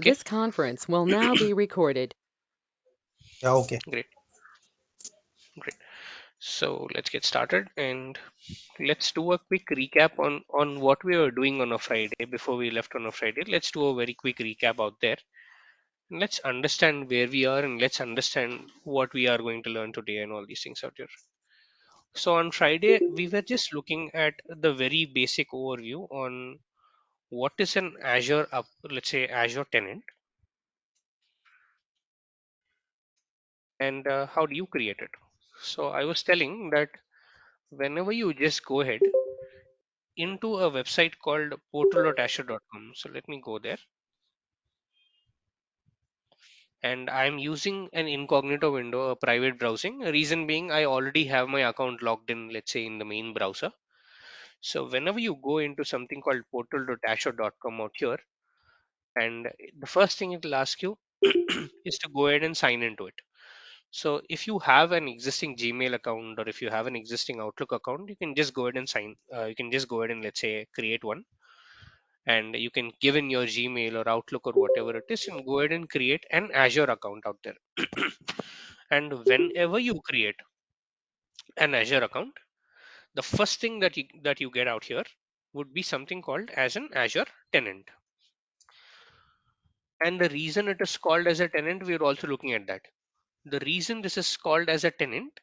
Okay, This conference will now be recorded. Yeah, okay. great, great. So let's get started and let's do a quick recap on what we were doing on a Friday before we left on a Friday. Let's do a very quick recap out there. Let's understand where we are and let's understand what we are going to learn today and all these things out here. So on Friday, we were just looking at the very basic overview on what is an Azure up, let's say Azure tenant, and how do you create it. So I was telling that whenever you just go ahead into a website called portal.azure.com. So let me go there, and I'm using an incognito window, a private browsing. Reason being, I already have my account logged in, let's say in the main browser. So whenever you go into something called portal.azure.com out here, and the first thing it will ask you is to go ahead and sign into it. So if you have an existing Gmail account or if you have an existing Outlook account, you can just go ahead and sign. You can just go ahead and let's say create one, and you can give in your Gmail or Outlook or whatever it is, and go ahead and create an Azure account out there. And whenever you create an Azure account, the first thing that you get out here would be something called as an Azure tenant. And the reason it is called as a tenant, we're also looking at that. The reason this is called as a tenant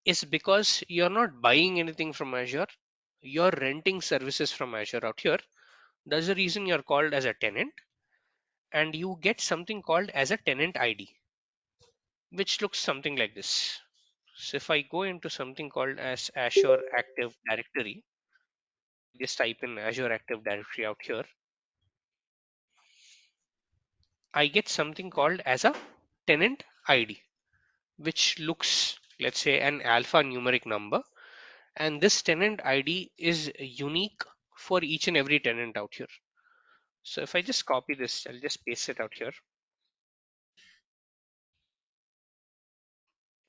is because you're not buying anything from Azure, you're renting services from Azure out here. That's the reason you're called as a tenant, and you get something called as a tenant ID, which looks something like this. So if I go into something called as Azure Active Directory, just type in Azure Active Directory out here, I get something called as a tenant ID, which looks, let's say, an alphanumeric number. And this tenant ID is unique for each and every tenant out here. So if I just copy this, I'll just paste it out here.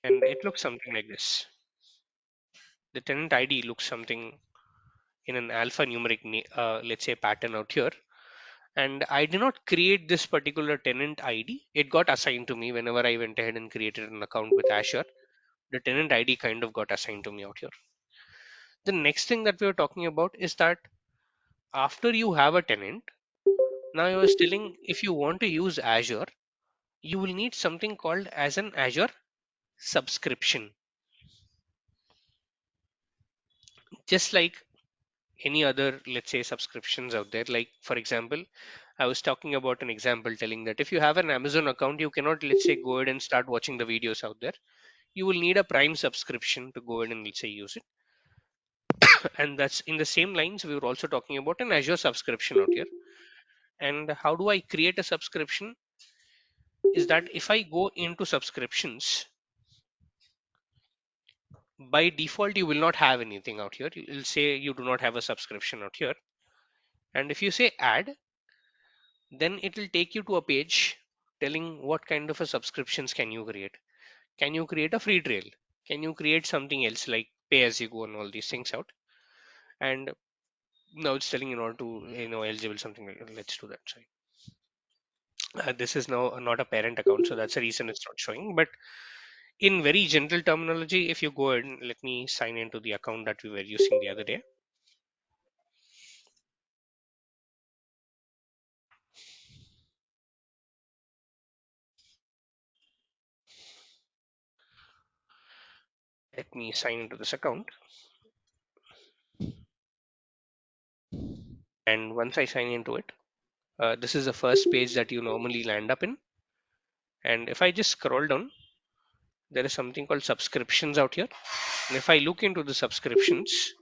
And it looks something like this. The tenant ID looks something in an alphanumeric, let's say, pattern out here. And I did not create this particular tenant ID. It got assigned to me whenever I went ahead and created an account with Azure. The tenant ID kind of got assigned to me out here. The next thing that we were talking about is that after you have a tenant, now I was telling if you want to use Azure, you will need something called as an Azure subscription. Just like any other, let's say, subscriptions out there. Like, for example, I was talking about an example telling that if you have an Amazon account, you cannot, let's say, go ahead and start watching the videos out there. You will need a Prime subscription to go ahead and, let's say, use it. And that's in the same lines, we were also talking about an Azure subscription out here. And how do I create a subscription? Is that if I go into subscriptions, by default, you will not have anything out here. You'll say you do not have a subscription out here. And if you say add, then it will take you to a page telling what kind of a subscriptions can you create. Can you create a free trail? Can you create something else like pay as you go and all these things out? And now it's telling in order to eligible something like that. Let's do that. Sorry, this is now not a parent account, so that's the reason it's not showing. But in very general terminology, if you go ahead and let me sign into the account that we were using the other day. Let me sign into this account, and once I sign into it, this is the first page that you normally land up in. And if I just scroll down, there is something called subscriptions out here. And if I look into the subscriptions,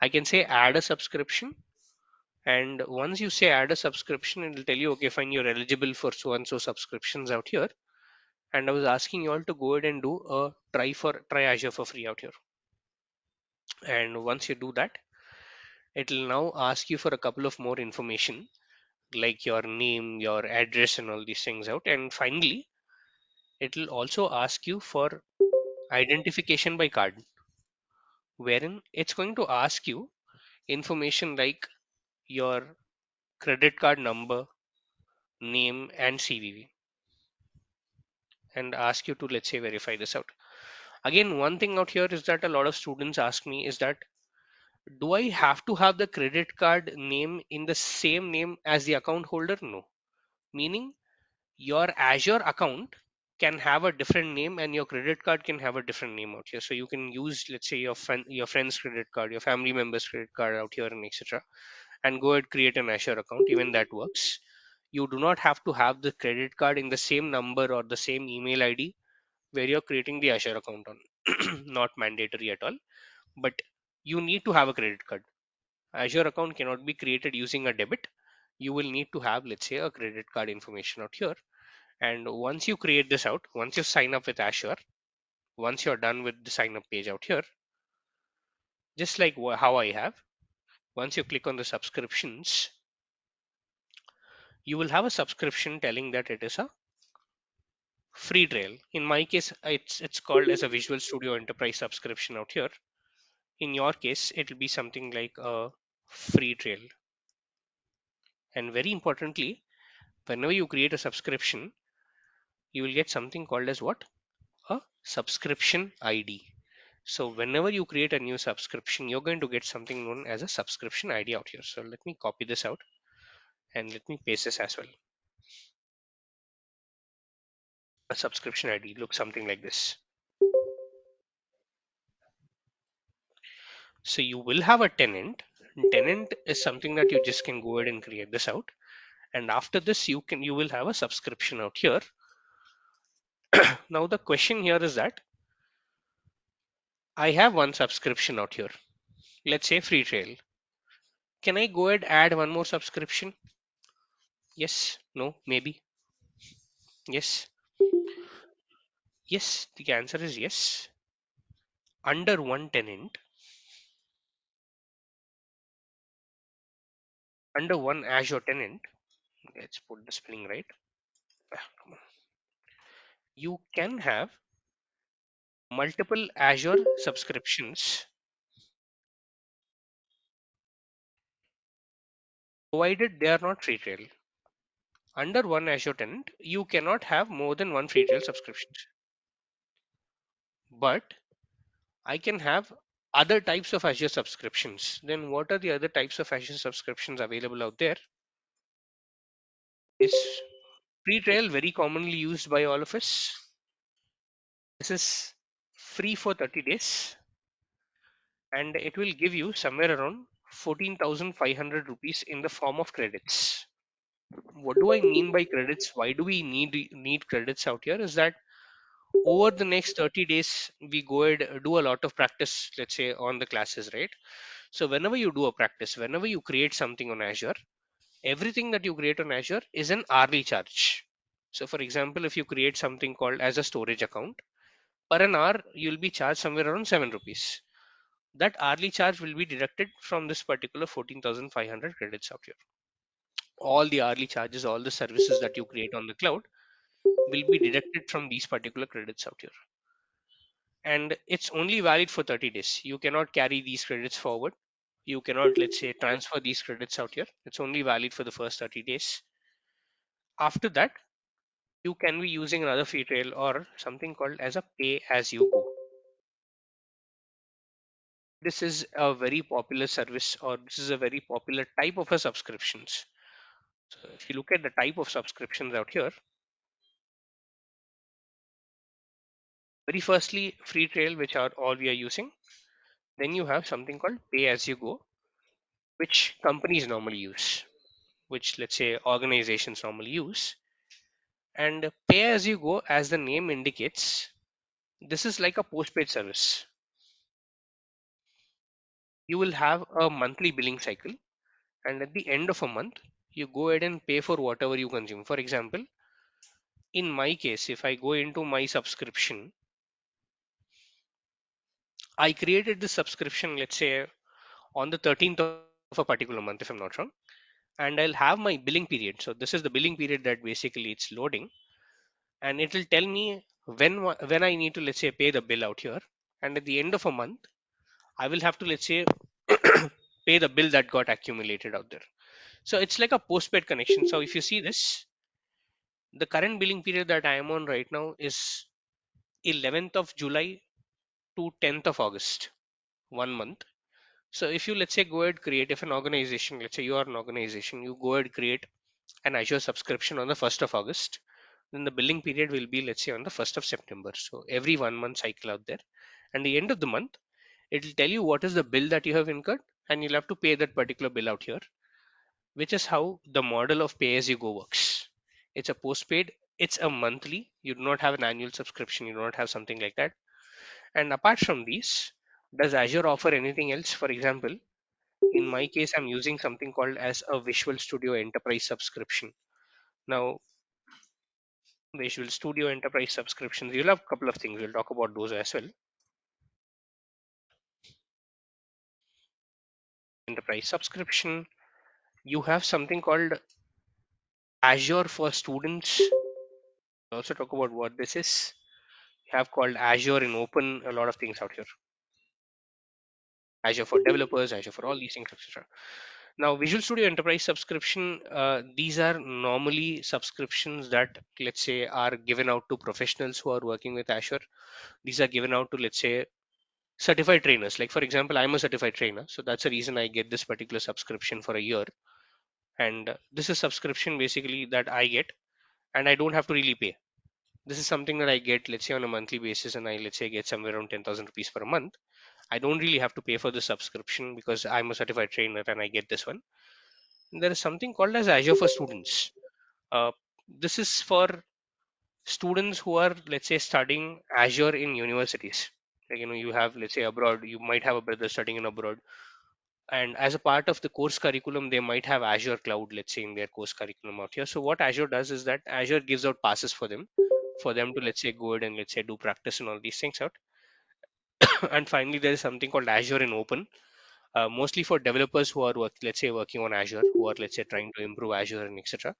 I can say add a subscription. And once you say add a subscription, it will tell you, okay, fine, you're eligible for so and so subscriptions out here. And I was asking you all to go ahead and do a try Azure for free out here. And once you do that, it will now ask you for a couple of more information like your name, your address, and all these things out. And finally, it will also ask you for identification by card, wherein it's going to ask you information like your credit card number, name, and CVV, and ask you to, let's say, verify this out. Again, one thing out here is that a lot of students ask me is that, do I have to have the credit card name in the same name as the account holder? No. Meaning your Azure account can have a different name and your credit card can have a different name out here. So you can use, let's say, your friend's credit card, your family member's credit card out here, and etc. And go ahead, create an Azure account. Even that works. You do not have to have the credit card in the same number or the same email ID where you're creating the Azure account on. Not mandatory at all, but you need to have a credit card. Azure account cannot be created using a debit. You will need to have, let's say, a credit card information out here. And once you create this out, once you sign up with Azure, once you're done with the sign up page out here, just like how I have, once you click on the subscriptions, you will have a subscription telling that it is a free trial. In my case, it's called as a Visual Studio Enterprise subscription out here. In your case, it will be something like a free trial. And very importantly, whenever you create a subscription, you will get something called as what? A subscription ID. So whenever you create a new subscription, you're going to get something known as a subscription ID out here. So let me copy this out and let me paste this as well. A subscription ID looks something like this. So you will have a tenant. Tenant is something that you just can go ahead and create this out. And after this, you will have a subscription out here. Now the question here is that I have one subscription out here. Let's say free trial. Can I go ahead add one more subscription? Yes, no, maybe. Yes, yes. The answer is yes. Under one tenant, under one Azure tenant, let's put the spelling right. Come on. You can have multiple Azure subscriptions provided they are not free trial. Under one Azure tenant, you cannot have more than one free trial subscription. But I can have other types of Azure subscriptions. Then what are the other types of Azure subscriptions available out there? Is free trial very commonly used by all of us? This is free for 30 days and it will give you somewhere around 14,500 rupees in the form of credits. What do I mean by credits? Why do we need credits out here? Is that over the next 30 days we go ahead do a lot of practice, let's say on the classes, right? So whenever you do a practice, whenever you create something on Azure, everything that you create on Azure is an hourly charge. So for example, if you create something called as a storage account, per an hour you'll be charged somewhere around 7 rupees. That hourly charge will be deducted from this particular 14,500 credits out here. All the hourly charges, all the services that you create on the cloud will be deducted from these particular credits out here. And it's only valid for 30 days. You cannot carry these credits forward. You cannot, let's say, transfer these credits out here. It's only valid for the first 30 days. After that, you can be using another free trail or something called as a pay as you go. This is a very popular service, or this is a very popular type of a subscriptions. So if you look at the type of subscriptions out here, very firstly, free trail, which are all we are using. Then you have something called pay as you go, which companies normally use, which let's say organizations normally use. And pay as you go, as the name indicates, this is like a postpaid service. You will have a monthly billing cycle, and at the end of a month, you go ahead and pay for whatever you consume. For example, in my case, if I go into my subscription, I created this subscription, let's say on the 13th of a particular month, if I'm not wrong, and I'll have my billing period. So this is the billing period that basically it's loading, and it will tell me when I need to, let's say, pay the bill out here. And at the end of a month, I will have to, let's say, pay the bill that got accumulated out there. So it's like a postpaid connection. So if you see this, The current billing period that I am on right now is 11th of July to 10th of August, 1 month. So if you, let's say, go ahead create, if an organization, let's say you are an organization, you go ahead create an Azure subscription on the 1st of August, then the billing period will be, let's say, on the 1st of September. So every 1 month cycle out there. And the end of the month, it will tell you what is the bill that you have incurred, and you'll have to pay that particular bill out here, which is how the model of pay as you go works. It's a postpaid, it's a monthly, you do not have an annual subscription, you do not have something like that. And apart from these, does Azure offer anything else? For example, in my case, I'm using something called as a Visual Studio Enterprise subscription. Now, Visual Studio Enterprise subscriptions, you'll have a couple of things. We'll talk about those as well. Enterprise subscription, you have something called Azure for Students. We'll also talk about what this is. You have called Azure in Open, a lot of things out here. Azure for developers, Azure for all these things, etc. Now, Visual Studio Enterprise subscription, these are normally subscriptions that, let's say, are given out to professionals who are working with Azure. These are given out to, let's say, certified trainers. Like, for example, I'm a certified trainer. So that's the reason I get this particular subscription for a year. And this is subscription basically that I get, and I don't have to really pay. This is something that I get, let's say, on a monthly basis, and I, let's say, get somewhere around 10,000 rupees per month. I don't really have to pay for the subscription because I'm a certified trainer and I get this one. There is something called as Azure for Students. Uh, this is for students who are, let's say, studying Azure in universities. Like, you have, let's say, abroad, you might have a brother studying in abroad, and as a part of the course curriculum, they might have Azure Cloud, let's say, in their course curriculum out here. So what Azure does is that Azure gives out passes for them to, let's say, go ahead and, let's say, do practice and all these things out. And finally, there is something called Azure in Open, mostly for developers who are let's say, working on Azure, who are, let's say, trying to improve Azure and etc.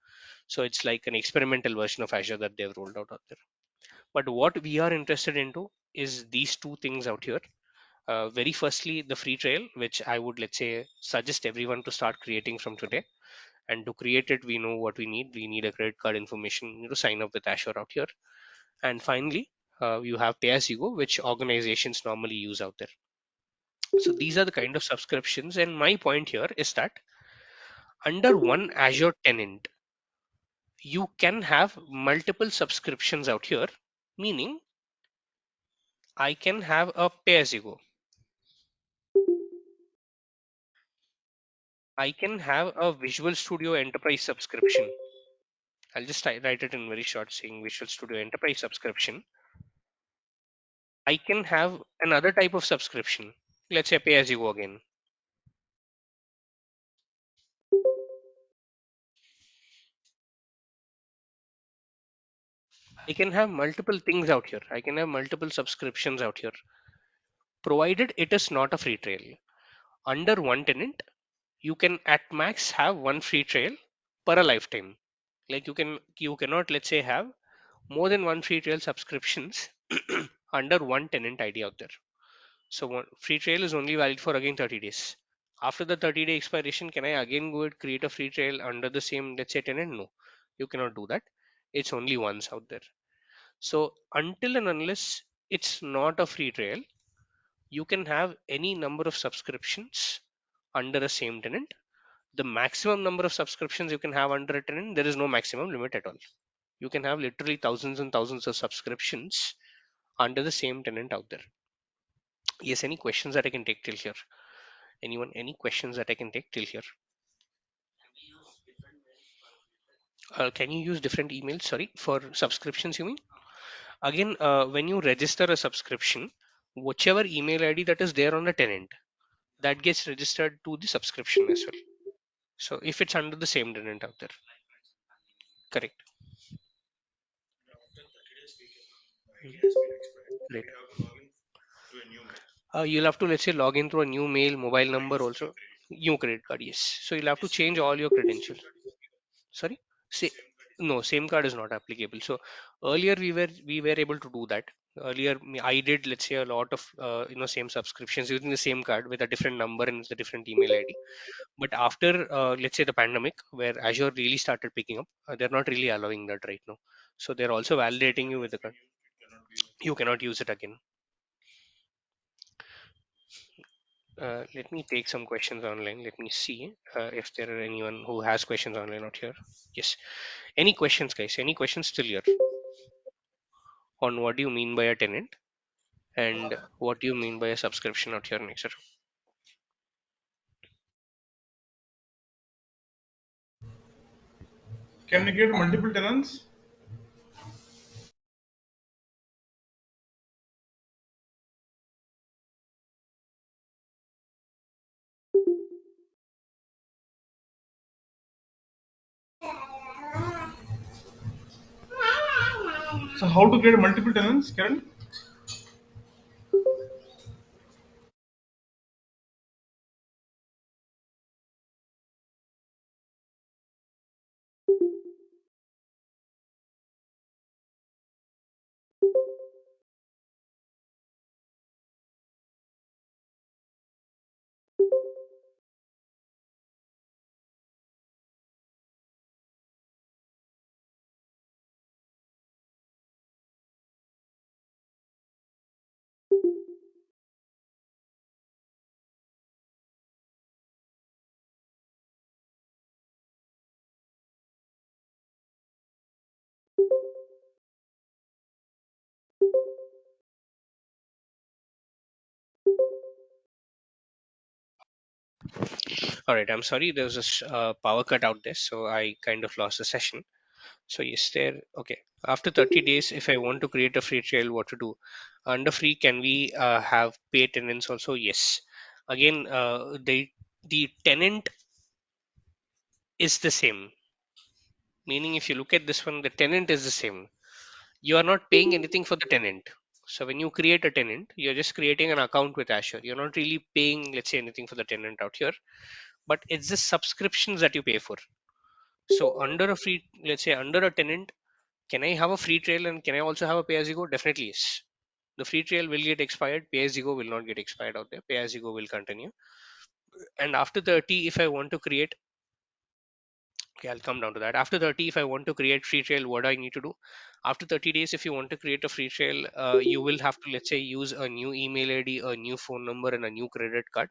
So it's like an experimental version of Azure that they've rolled out there. But what we are interested into is these two things out here. Very firstly, the free trial, which I would, let's say, suggest everyone to start creating from today. And to create it, we know what we need. We need a credit card information, to sign up with Azure out here. And finally, you have pay as you go, which organizations normally use out there. So these are the kind of subscriptions. And my point here is that under one Azure tenant, you can have multiple subscriptions out here, meaning I can have a pay as you go. I can have a Visual Studio Enterprise subscription. I'll just write it in very short, saying Visual Studio Enterprise subscription. I can have another type of subscription. Let's say pay as you go again. I can have multiple things out here. I can have multiple subscriptions out here, provided it is not a free trial. Under one tenant, you can at max have one free trial per a lifetime. Like, you cannot, let's say, have more than one free trial subscriptions under one tenant ID out there. So one free trial is only valid for again 30 days. After the 30-day expiration, can I again go and create a free trial under the same, let's say, tenant? No, you cannot do that. It's only once out there. So until and unless it's not a free trial, you can have any number of subscriptions under a same tenant. The maximum number of subscriptions you can have under a tenant, there is no maximum limit at all. You can have literally thousands and thousands of subscriptions under the same tenant out there. Yes, any questions that I can take till here? Anyone, any questions that I can take till here? Can you use different emails, sorry, for subscriptions, you mean? Again, when you register a subscription, whichever email ID that is there on the tenant, that gets registered to the subscription as well. So if it's under the same tenant out there, correct. Right. You'll have to, let's say, log in through a new mail, mobile number also, new credit card, yes. So you'll have to change all your credentials. Sorry? Say. No, same card is not applicable. So earlier we were able to do that. Earlier I did, let's say, a lot of same subscriptions using the same card with a different number and with a different email ID. But after let's say the pandemic, where Azure really started picking up, they're not really allowing that right now. So they're also validating you with the card. You cannot use it again. Let me take some questions online. Let me see if there are anyone who has questions online out here. Yes. Any questions, guys? Any questions still here on what do you mean by a tenant and what do you mean by a subscription out here, Nixer? Can we get multiple tenants? So how to get multiple tenants, Karen? All right, I'm sorry, there was a power cut out there, so I kind of lost the session. So yes, there. Okay, after 30 days, if I want to create a free trial, what to do? Under free, can we have pay tenants also? Yes. Again, the tenant is the same. Meaning, if you look at this one, the tenant is the same. You are not paying anything for the tenant. So when you create a tenant, you're just creating an account with Azure. You're not really paying, let's say, anything for the tenant out here, but it's the subscriptions that you pay for. So under a free, let's say under a tenant, can I have a free trial and can I also have a pay as you go? Definitely yes. The free trial will get expired. Pay as you go will not get expired out there. Pay as you go will continue. And after 30, if I want to create, okay, I'll come down to that. After 30, if I want to create free trial, what do I need to do? After 30 days, if you want to create a free trial, you will have to, let's say, use a new email ID, a new phone number, and a new credit card.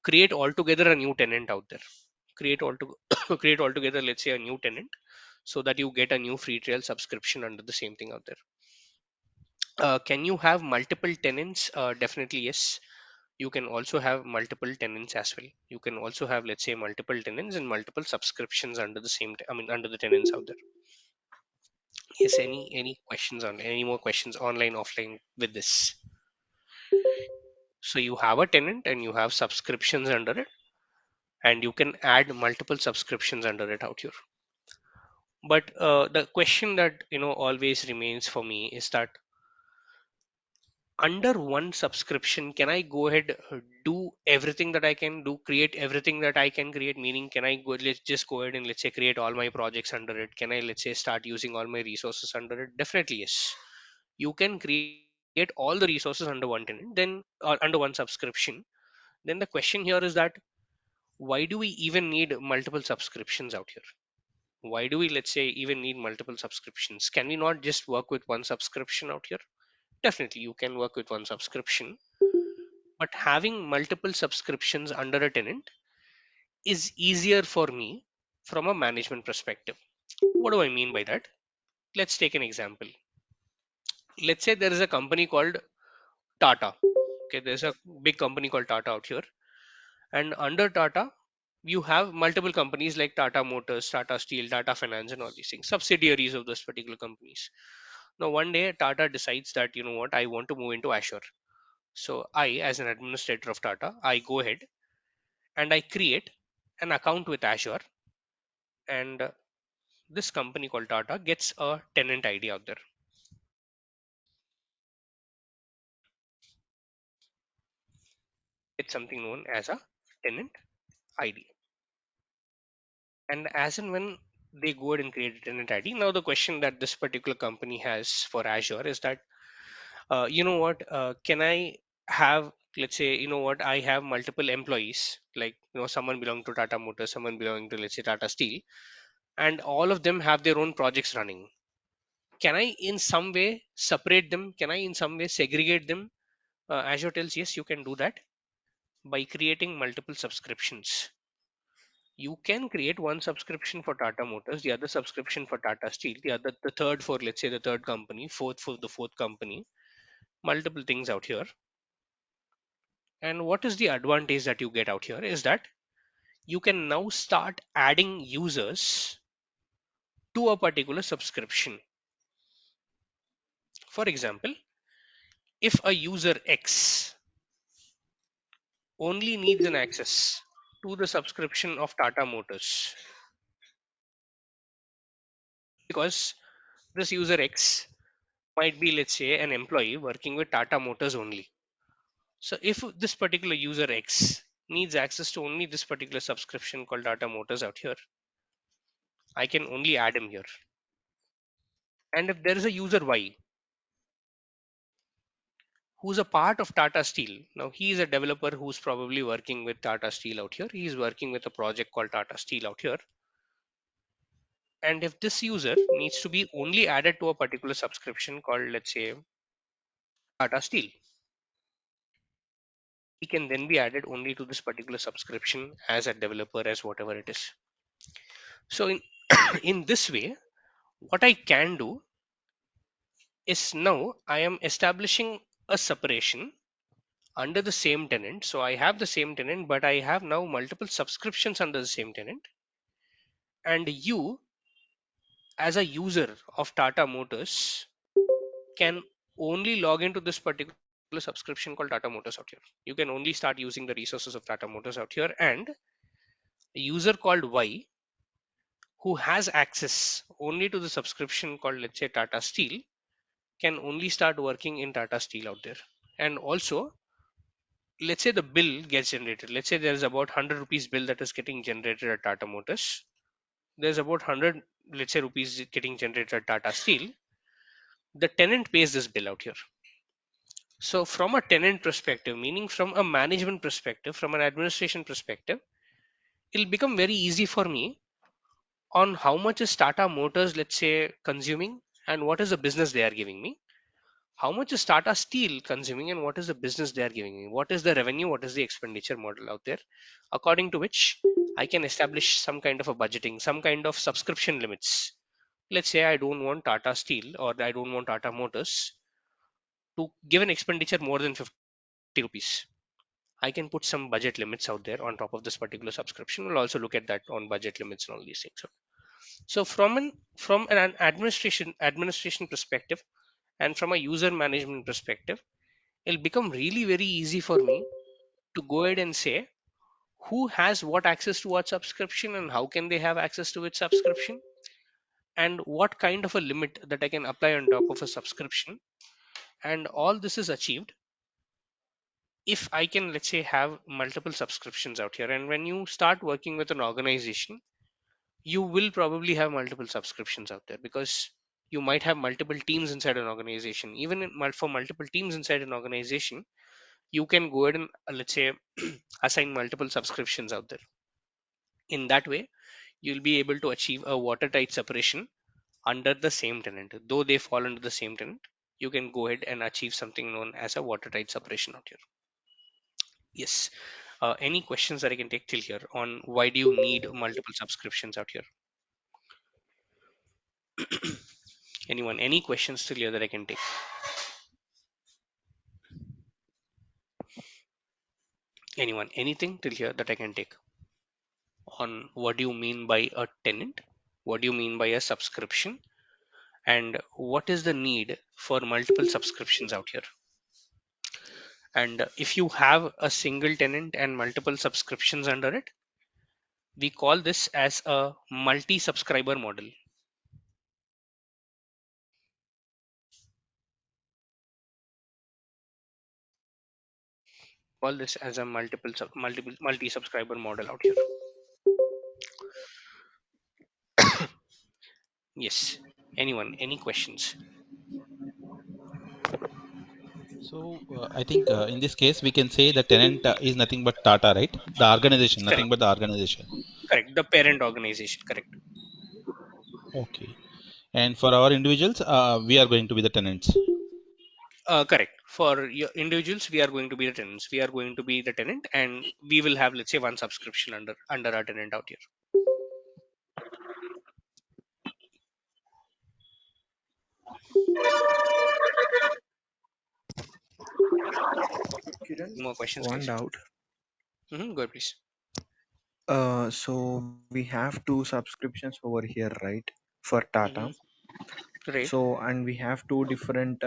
Create altogether a new tenant out there. Create all to create altogether, let's say, a new tenant, so that you get a new free trial subscription under the same thing out there. Can you have multiple tenants? Definitely yes. You can also have multiple tenants as well. You can also have, let's say, multiple tenants and multiple subscriptions under the same I mean under the tenants out there. Yes, any questions on any more questions online, offline with this? So you have a tenant and you have subscriptions under it, and you can add multiple subscriptions under it out here. But the question that always remains for me is that under one subscription, can I go ahead, do everything that I can do, create everything that I can create? Meaning, can I go, let's just go ahead and, let's say, create all my projects under it? Can I, let's say, start using all my resources under it? Definitely yes. You can create all the resources under one tenant, then under one subscription. Then the question here is that why do we even need multiple subscriptions out here? Why do we, let's say, even need multiple subscriptions? Can we not just work with one subscription out here? Definitely you can work with one subscription, but having multiple subscriptions under a tenant is easier for me from a management perspective. What do I mean by that? Let's take an example. Let's say there is a company called Tata. Okay, there's a big company called Tata out here, and under Tata you have multiple companies like Tata Motors, Tata Steel, Tata Finance, and all these things, subsidiaries of those particular companies. Now one day Tata decides that, you know what, I want to move into Azure. So I, as an administrator of Tata, I go ahead and I create an account with Azure, and this company called Tata gets a tenant ID out there. It's something known as a tenant ID. And as and when they go ahead and create a tenant ID. Now the question that this particular company has for Azure is that, can I have, let's say, I have multiple employees, like, someone belonging to Tata Motors, someone belonging to, let's say, Tata Steel, and all of them have their own projects running. Can I in some way separate them? Can I in some way segregate them? Azure tells yes, you can do that by creating multiple subscriptions. You can create one subscription for Tata Motors, the other subscription for Tata Steel, the third for, let's say, the third company, fourth for the fourth company, multiple things out here. And what is the advantage that you get out here is that you can now start adding users to a particular subscription. For example, if a user X only needs an access to the subscription of Tata Motors, because this user X might be, let's say, an employee working with Tata Motors only. So if this particular user X needs access to only this particular subscription called Tata Motors out here, I can only add him here. And if there is a user Y who's a part of Tata Steel, now he is a developer who's probably working with Tata Steel out here. He is working with a project called Tata Steel out here. And if this user needs to be only added to a particular subscription called, let's say, Tata Steel, he can then be added only to this particular subscription as a developer, as whatever it is. So in in this way, what I can do is now I am establishing a separation under the same tenant. So I have the same tenant, but I have now multiple subscriptions under the same tenant. And you, as a user of Tata Motors, can only log into this particular subscription called Tata Motors out here. You can only start using the resources of Tata Motors out here. And a user called Y, who has access only to the subscription called, let's say, Tata Steel, can only start working in Tata Steel out there. And also, let's say the bill gets generated. Let's say there's about 100 rupees bill that is getting generated at Tata Motors. There's about 100, let's say, rupees getting generated at Tata Steel. The tenant pays this bill out here. So, from a tenant perspective, meaning from a management perspective, from an administration perspective, it'll become very easy for me on how much is Tata Motors, let's say, consuming and what is the business they are giving me. How much is Tata Steel consuming and what is the business they are giving me? What is the revenue? What is the expenditure model out there? According to which I can establish some kind of a budgeting, some kind of subscription limits. Let's say I don't want Tata Steel or I don't want Tata Motors to give an expenditure more than 50 rupees. I can put some budget limits out there on top of this particular subscription. We'll also look at that on budget limits and all these things. So from an administration perspective and from a user management perspective, it'll become really very easy for me to go ahead and say who has what access to what subscription and how can they have access to its subscription, and what kind of a limit that I can apply on top of a subscription. And all this is achieved if I can, let's say, have multiple subscriptions out here. And when you start working with an organization, you will probably have multiple subscriptions out there because you might have multiple teams inside an organization. Even for multiple teams inside an organization, you can go ahead and, let's say, assign multiple subscriptions out there. In that way, you'll be able to achieve a watertight separation under the same tenant. Though they fall under the same tenant, you can go ahead and achieve something known as a watertight separation out here. Yes. Any questions that I can take till here on why do you need multiple subscriptions out here? Anyone? Any questions till here that I can take? Anyone? Anything till here that I can take on what do you mean by a tenant? What do you mean by a subscription? And what is the need for multiple subscriptions out here? And if you have a single tenant and multiple subscriptions under it, we call this as a multi-subscriber model. Call this as a multi-subscriber model out here. Yes. Anyone? Any questions? So I think in this case we can say the tenant is nothing but Tata, right? The organization, nothing Correct. but the organization. Correct. The parent organization. Correct. Okay. And for our individuals, we are going to be the tenants. Correct. For your individuals, we are going to be the tenants. We are going to be the tenant, and we will have, let's say, one subscription under our tenant out here. Kiran, Any more questions, one guys? doubt. Go ahead, please. So we have two subscriptions over here, right? For Tata. hmm Right. So and we have two different,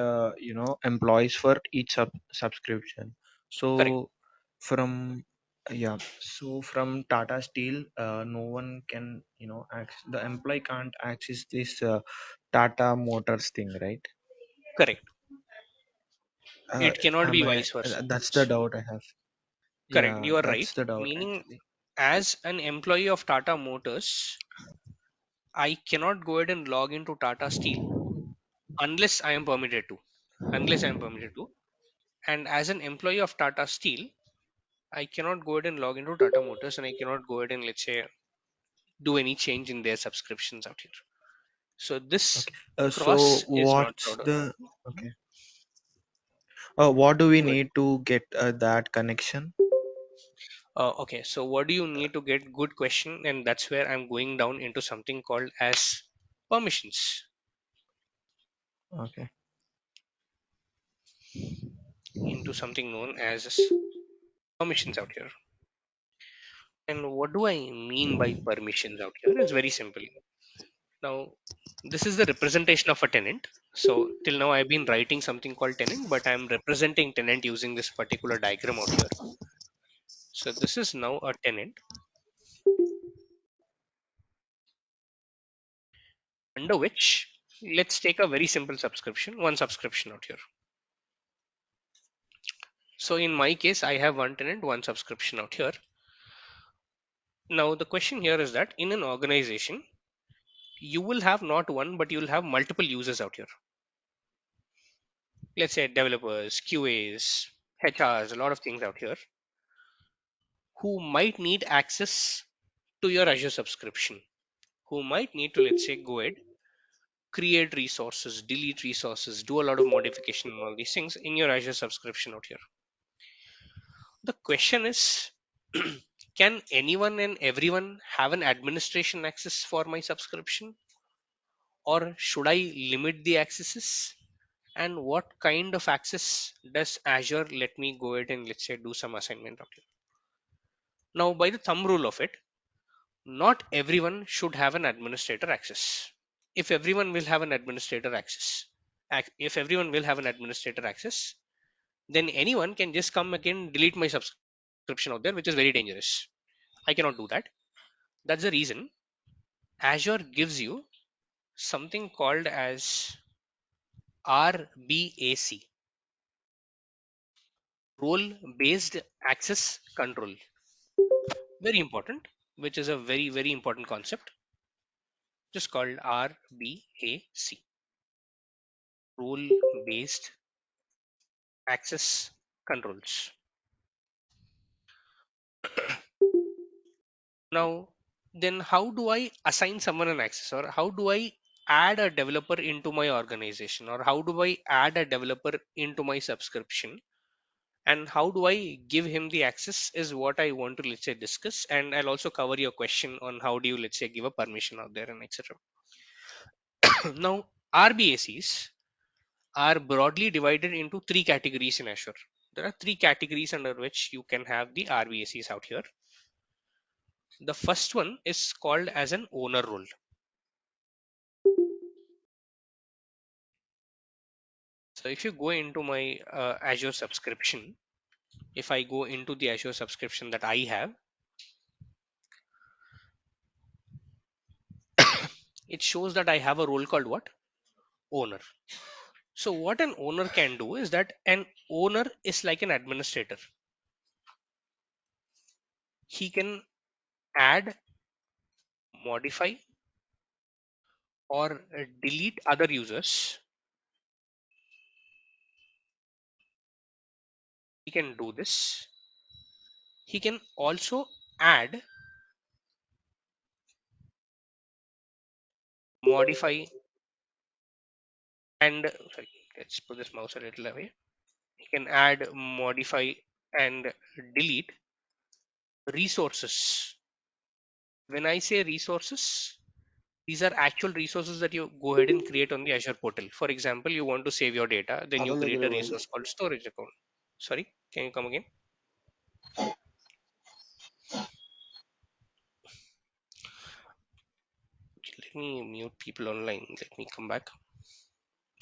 employees for each subscription. Correct. So from yeah, so from Tata Steel, no one can, the employee can't access this Tata Motors thing, right? Correct. Uh, It cannot be am I? vice versa. That's the doubt I have. Correct. Yeah, You are right. that's the doubt Meaning, actually. as an employee of Tata Motors, I cannot go ahead and log into Tata Steel unless I am permitted to. Unless I am permitted to. And as an employee of Tata Steel, I cannot go ahead and log into Tata Motors, and I cannot go ahead and, let's say, do any change in their subscriptions out here. So this Okay. So cross is not what's allowed. the okay? What do we Good. need to get that connection? Okay, so what do you need to get? Good question, and that's where I'm going down into something called as permissions, Okay. into something known as permissions out here. And what do I mean by permissions out here? It's very simple. Now, this is the representation of a tenant. So till now, I've been writing something called tenant, but I'm representing tenant using this particular diagram out here. So this is now a tenant under which, let's take a very simple subscription, one subscription out here. So in my case, I have one tenant, one subscription out here. Now the question here is that in an organization, you will have not one, but you will have multiple users out here. Let's say developers, QAs, HRs, a lot of things out here who might need access to your Azure subscription, who might need to, let's say, go ahead, create resources, delete resources, do a lot of modification and all these things in your Azure subscription out here. The question is, can anyone and everyone have an administration access for my subscription, or should I limit the accesses? And what kind of access does Azure let me go ahead and, let's say, do some assignment out here? Now, by the thumb rule of it, not everyone should have an administrator access. If everyone will have an administrator access, if everyone will have an administrator access, then anyone can just come again delete my subscription out there, which is very dangerous. I cannot do that. That's the reason Azure gives you something called as RBAC, role based access control. Very important, which is a very, very important concept, just called RBAC, role based access controls. Now, then how do I assign someone an access, or how do I add a developer into my organization, or how do I add a developer into my subscription, and how do I give him the access is what I want to, let's say, discuss. And I'll also cover your question on how do you, let's say, give a permission out there and etc. Now, RBACs are broadly divided into three categories in Azure. There are three categories under which you can have the RBACs out here. The first one is called as an owner role. So if you go into my Azure subscription, if I go into the Azure subscription that I have, it shows that I have a role called what? Owner. So what an owner can do is that an owner is like an administrator. He can add, modify, or delete other users, he can do this. He can also add, modify, and sorry, let's put this mouse a little away. He can add, modify, and delete resources. When I say resources, these are actual resources that you go ahead and create on the Azure portal. For example, you want to save your data, then you create a resource called storage account. Sorry, can you come again? Let me mute people online. Let me come back.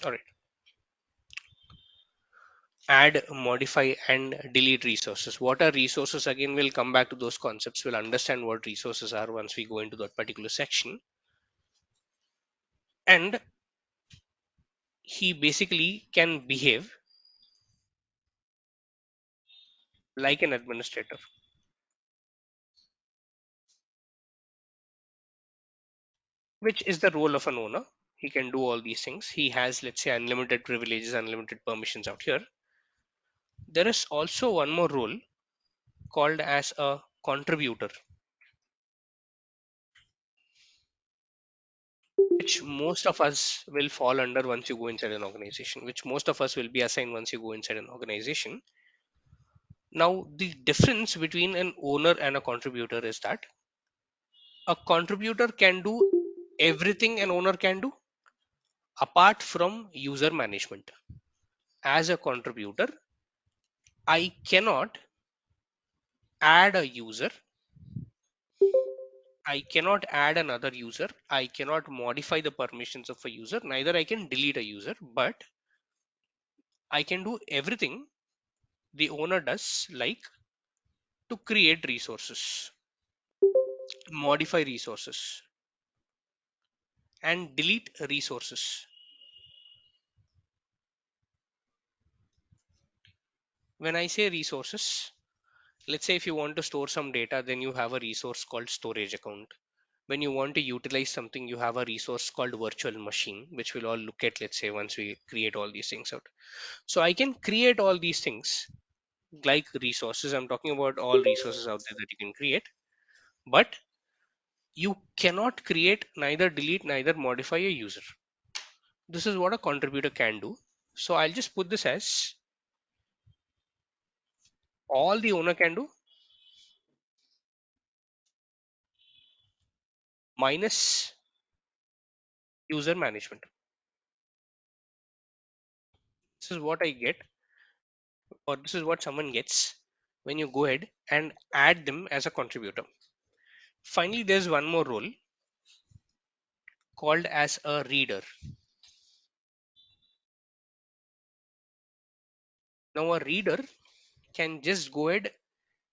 All right. Add, modify, and delete resources. What are resources? Again, we'll come back to those concepts. We'll understand what resources are once we go into that particular section. And he basically can behave like an administrator, which is the role of an owner. He can do all these things. He has, let's say, unlimited privileges, unlimited permissions out here. There is also one more role called as a contributor, which most of us will fall under once you go inside an organization, which most of us will be assigned once you go inside an organization. Now, the difference between an owner and a contributor is that a contributor can do everything an owner can do apart from user management. As a contributor, I cannot add a user, I cannot add another user, I cannot modify the permissions of a user, neither I can delete a user, but I can do everything the owner does, like to create resources, modify resources, and delete resources. When I say resources, let's say if you want to store some data, then you have a resource called storage account. When you want to utilize something, you have a resource called virtual machine, which we'll all look at, let's say, once we create all these things out. So I can create all these things like resources. I'm talking about all resources out there that you can create, but you cannot create, neither delete, neither modify a user. This is what a contributor can do. So I'll just put this as all the owner can do minus user management. This is what I get, or this is what someone gets when you go ahead and add them as a contributor. Finally, there's one more role called as a reader. Now, a reader can just go ahead,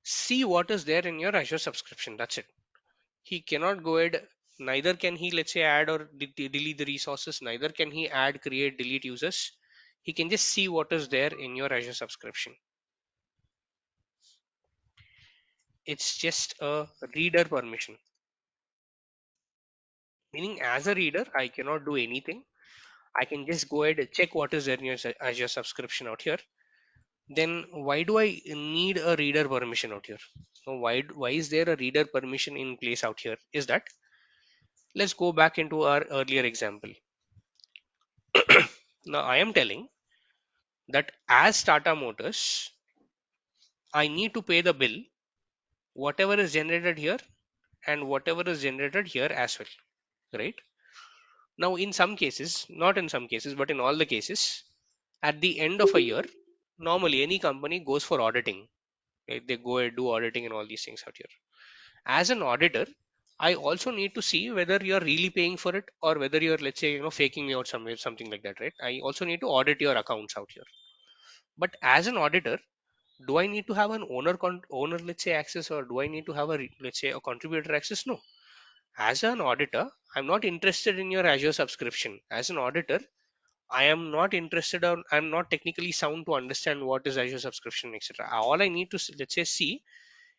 see what is there in your Azure subscription. That's it. He cannot go ahead, neither can he, let's say, add or delete the resources, neither can he add, create, delete users. He can just see what is there in your Azure subscription. It's just a reader permission. Meaning, as a reader, I cannot do anything. I can just go ahead and check what is there in your Azure subscription out here. Then why do I need a reader permission out here? So why is there a reader permission in place out here? Is that, let's go back into our earlier example. Now I am telling that as Tata Motors, I need to pay the bill, whatever is generated here and whatever is generated here as well, right? Now in some cases, not in some cases, but in all the cases, at the end of a year, normally any company goes for auditing. Right? They go and do auditing and all these things out here. As an auditor, I also need to see whether you're really paying for it or whether you're, let's say, faking me out somewhere, something like that, right? I also need to audit your accounts out here. But as an auditor, do I need to have an owner, let's say, access, or do I need to have a, let's say, a contributor access? No. As an auditor, I'm not interested in your Azure subscription. As an auditor, I am not interested on, I'm not technically sound to understand what is Azure subscription, etc. All I need to, let's say, see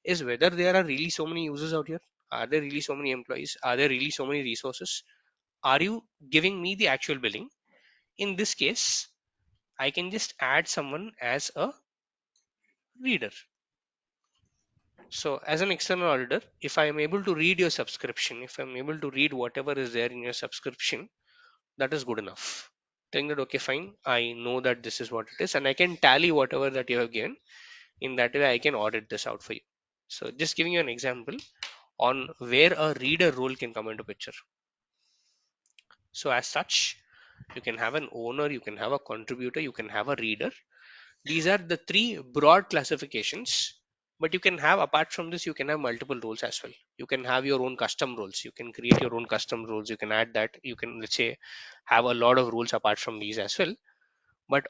is whether there are really so many users out here. Are there really so many employees? Are there really so many resources? are you giving me the actual billing? In this case, I can just add someone as a reader. So as an external auditor, if I am able to read your subscription, if I'm able to read whatever is there in your subscription, that is good enough. Saying that, okay, fine, I know that this is what it is, and I can tally whatever that you have given. In that way, I can audit this out for you. So just giving you an example on where a reader role can come into picture. So as such, you can have an owner, you can have a contributor, you can have a reader. These are the three broad classifications. But you can have, apart from this, you can have multiple roles as well. You can have your own custom roles. You can create your own custom roles. You can add that. You can, let's say, have a lot of rules apart from these as well. But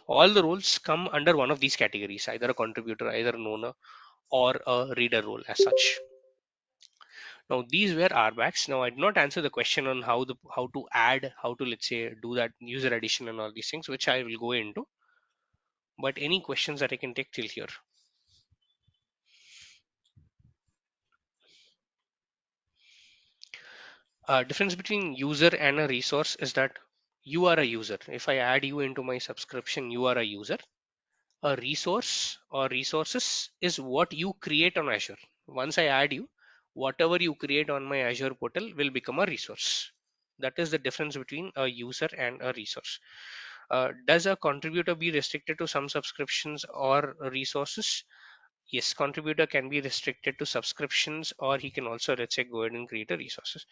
all the roles come under one of these categories, either a contributor, either an owner, or a reader role as such. Now these were RBACs. Now I did not answer the question on how to add, how to, let's say, do that user addition and all these things, which I will go into. But any questions that I can take till here? Difference between user and a resource is that you are a user. If I add you into my subscription, you are a user. A resource or resources is what you create on Azure. Once I add you, whatever you create on my Azure portal will become a resource. That is the difference between a user and a resource. Does a contributor be restricted to some subscriptions or resources? Yes, contributor can be restricted to subscriptions, or he can also, let's say, go ahead and create a resources.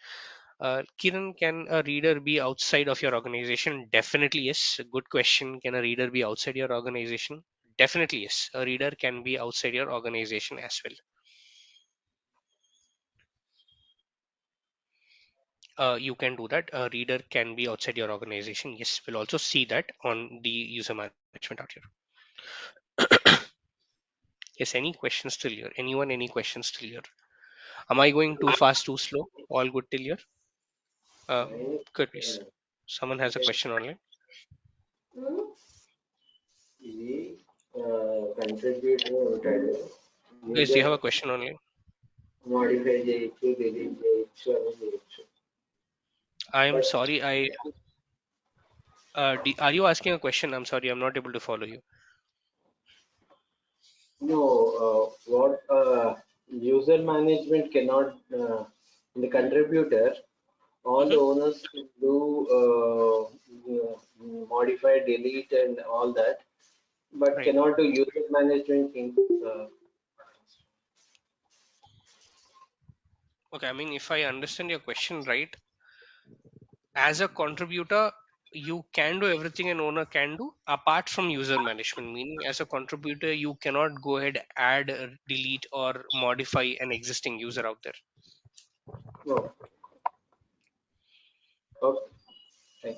Kiran, can a reader be outside of your organization? Definitely yes. Good question. Can a reader be outside your organization? Definitely yes. A reader can be outside your organization as well. You can do that. A reader can be outside your organization. Yes, we'll also see that on the user management out here. Yes, any questions till here? Anyone, any questions till here? Am I going too fast, too slow? All good till here? Uh, Good, please. Someone has a question online. Guys, do you have a question online? I'm sorry. Are you asking a question? I'm sorry, I'm not able to follow you. No, what user management cannot, in the contributor, all the Mhm. owners can do modify, delete, and all that, but Right. cannot do user management in. Okay. I mean, if I understand your question right, as a contributor, you can do everything an owner can do apart from user management. Meaning, as a contributor, you cannot go ahead, add, delete, or modify an existing user out there. No, okay, thank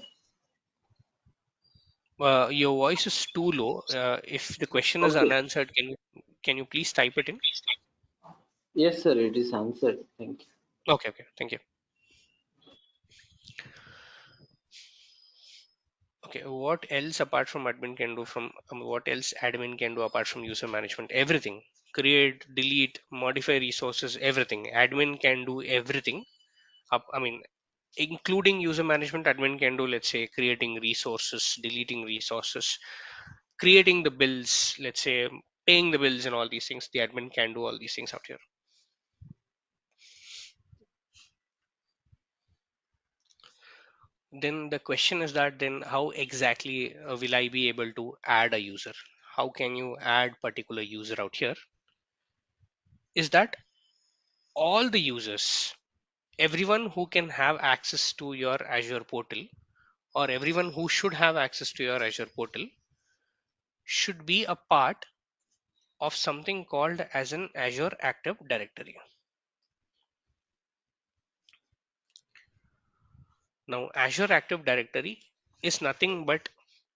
Your voice is too low. If the question is okay. unanswered, can you please type it in? Yes, sir, it is answered. Thank you. Okay. Okay. Thank you. Okay, what else apart from admin can do from what else admin can do apart from user management? Everything. Create, delete, modify resources, everything. Admin can do everything. I mean, including user management, admin can do, let's say, creating resources, deleting resources, creating the bills, let's say, paying the bills and all these things. The admin can do all these things out here. Then the question is that then how exactly will I be able to add a user? How can you add particular user out here? Is that all the users, everyone who can have access to your Azure portal, or everyone who should have access to your Azure portal, should be a part of something called as an Azure Active Directory. Now, Azure Active Directory is nothing but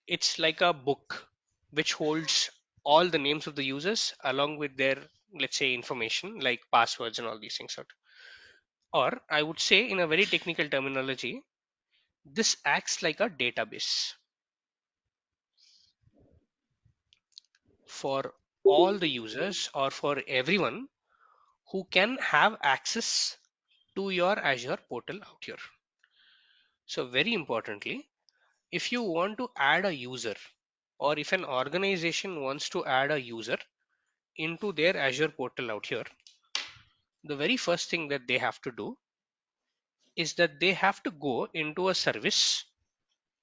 it's like a book which holds all the names of the users along with their, let's say, information like passwords and all these things out. Or I would say, in a very technical terminology, this acts like a database for all the users or for everyone who can have access to your Azure portal out here. So very importantly, if you want to add a user, or if an organization wants to add a user into their Azure portal out here, the very first thing that they have to do is that they have to go into a service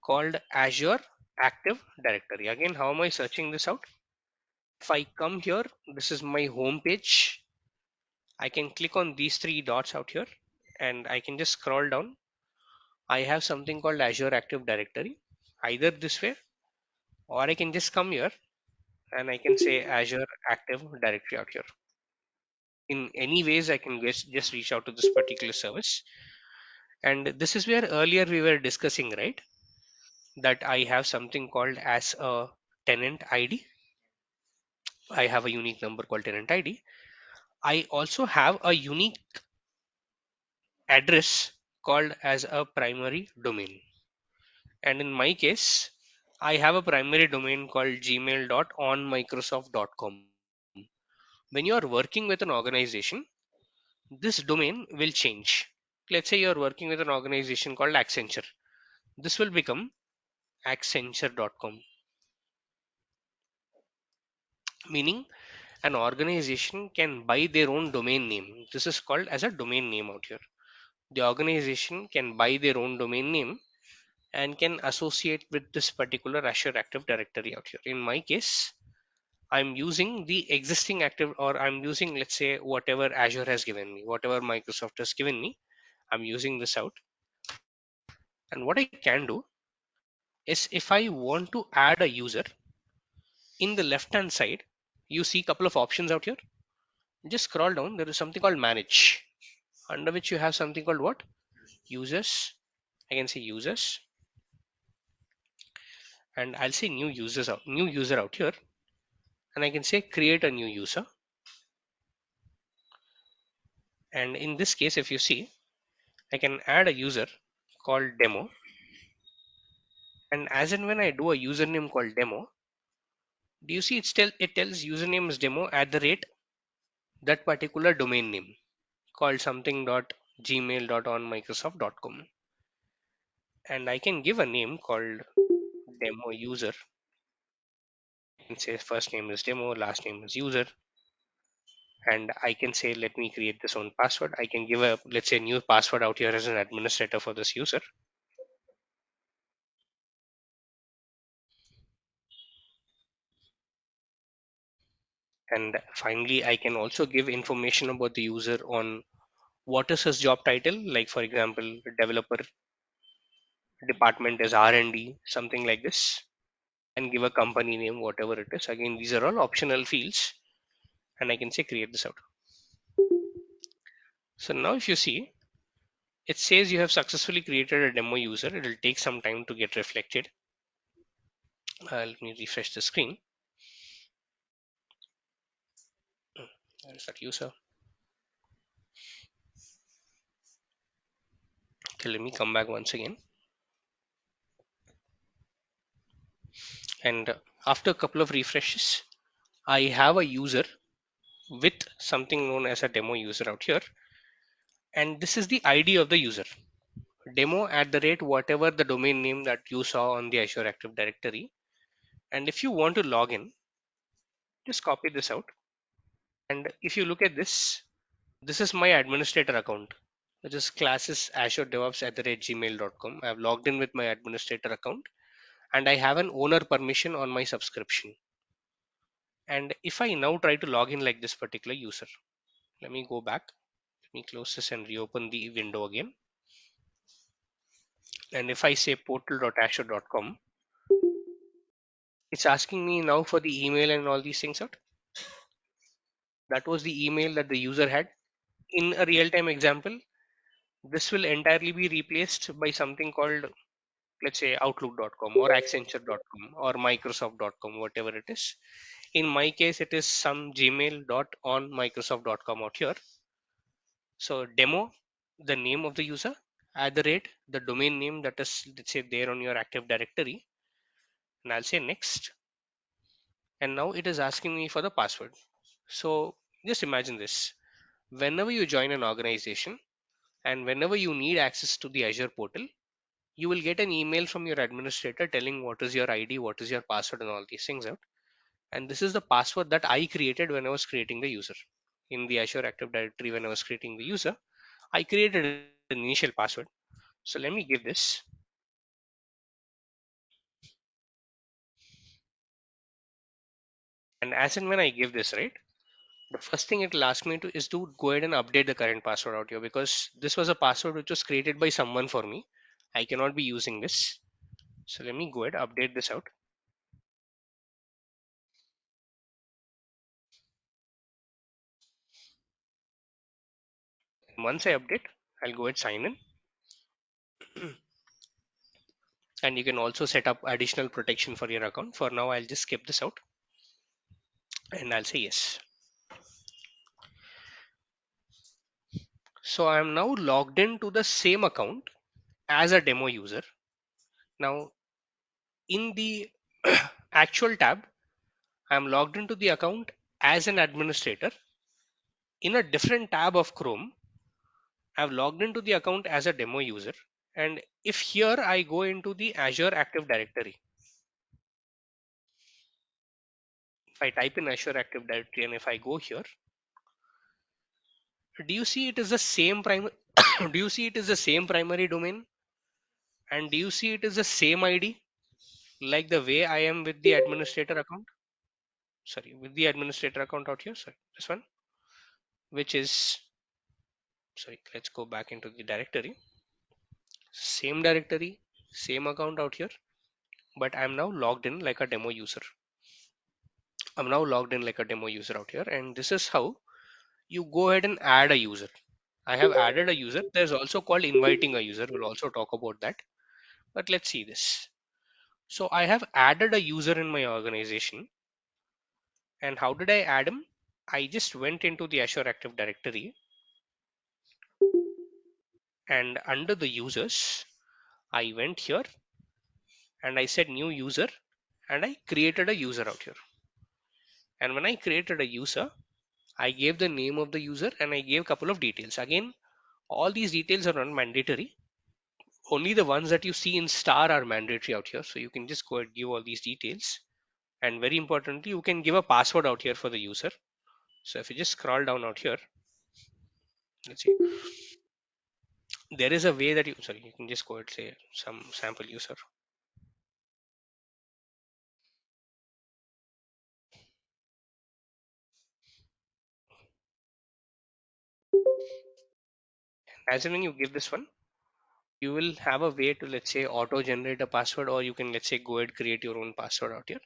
called Azure Active Directory. Again, how am I searching this out? If I come here, this is my home page. I can click on these three dots out here and I can just scroll down. I have something called Azure Active Directory, either this way, or I can just come here and I can say Azure Active Directory out here. In any ways, I can just reach out to this particular service. And this is where earlier we were discussing, right? That I have something called as a tenant ID. I have a unique number called tenant ID. I also have a unique address called as a primary domain. And in my case, I have a primary domain called gmail.onmicrosoft.com. When you are working with an organization, this domain will change. Let's say you're working with an organization called Accenture. This will become accenture.com, meaning an organization can buy their own domain name. This is called as a domain name out here. The organization can buy their own domain name and can associate with this particular Azure Active Directory out here. In my case, I'm using the existing active, or I'm using, let's say, whatever Azure has given me, whatever Microsoft has given me, I'm using this out. And what I can do is if I want to add a user, in the left hand side, you see a couple of options out here. Just scroll down. There is something called manage, under which you have something called what? Users. I can say users, and I'll say new user out here, and I can say create a new user. And in this case, if you see, I can add a user called demo, and as and when I do a username called demo, do you see it tells username is demo at the rate that particular domain name called something dot gmail dot on microsoft.com, and I can give a name called demo user. I can say first name is demo, last name is user, and I can say let me create this own password. I can give a, let's say, new password out here as an administrator for this user. And finally, I can also give information about the user on what is his job title, like for example, developer department is R&D, something like this, and give a company name, whatever it is. Again, these are all optional fields, and I can say create this out. So now if you see, it says you have successfully created a demo user. It will take some time to get reflected. Let me refresh the screen. Where is that user? Okay, let me come back once again. And after a couple of refreshes, I have a user with something known as a demo user out here. And this is the ID of the user. Demo at the rate whatever the domain name that you saw on the Azure Active Directory. And if you want to log in, just copy this out. And if you look at this, this is my administrator account, which is classes Azure Devops at the rate gmail.com. I've logged in with my administrator account and I have an owner permission on my subscription. And if I now try to log in like this particular user, let me go back, let me close this and reopen the window again. And if I say portal.azure.com, it's asking me now for the email and all these things out. That was the email that the user had. In a real-time example, this will entirely be replaced by something called, let's say, outlook.com or accenture.com or microsoft.com, whatever it is. In my case, it is some gmail.onmicrosoft.com out here. So demo, the name of the user, at the rate, the domain name that is, let's say, there on your Active Directory, and I'll say next. And now it is asking me for the password. So just imagine this. Whenever you join an organization and whenever you need access to the Azure portal, you will get an email from your administrator telling what is your ID, what is your password, and all these things out. And this is the password that I created when I was creating the user. In the Azure Active Directory, when I was creating the user, I created an initial password. So let me give this. And as and when I give this, right, the first thing it will ask me to is to go ahead and update the current password out here, because this was a password which was created by someone for me. I cannot be using this. So let me go ahead update this out. Once I update, I'll go ahead sign in. And you can also set up additional protection for your account. For now, I'll just skip this out and I'll say yes. So I'm now logged into the same account as a demo user. Now in the actual tab, I'm logged into the account as an administrator. In a different tab of Chrome, I've logged into the account as a demo user. And if here I go into the Azure Active Directory, if I type in Azure Active Directory and if I go here, do you see it is the same primary? Do you see it is the same primary domain? And do you see it is the same ID like the way I am with the administrator account? Sorry, with the administrator account out here. Sorry, this one, which is, sorry, let's go back into the directory. Same directory, same account out here, but I'm now logged in like a demo user. I'm now logged in like a demo user out here, and this is how you go ahead and add a user. I have added a user. There's also called inviting a user. We'll also talk about that. But let's see this. So I have added a user in my organization. And how did I add him? I just went into the Azure Active Directory, and under the users, I went here and I said new user and I created a user out here. And when I created a user, I gave the name of the user and I gave a couple of details. Again, all these details are not mandatory. Only the ones that you see in star are mandatory out here. So you can just go ahead and give all these details. And very importantly, you can give a password out here for the user. So if you just scroll down out here, let's see, there is a way that sorry, you can just go ahead and say some sample user. As and when you give this one, you will have a way to, let's say, auto generate a password, or you can, let's say, go ahead create your own password out here.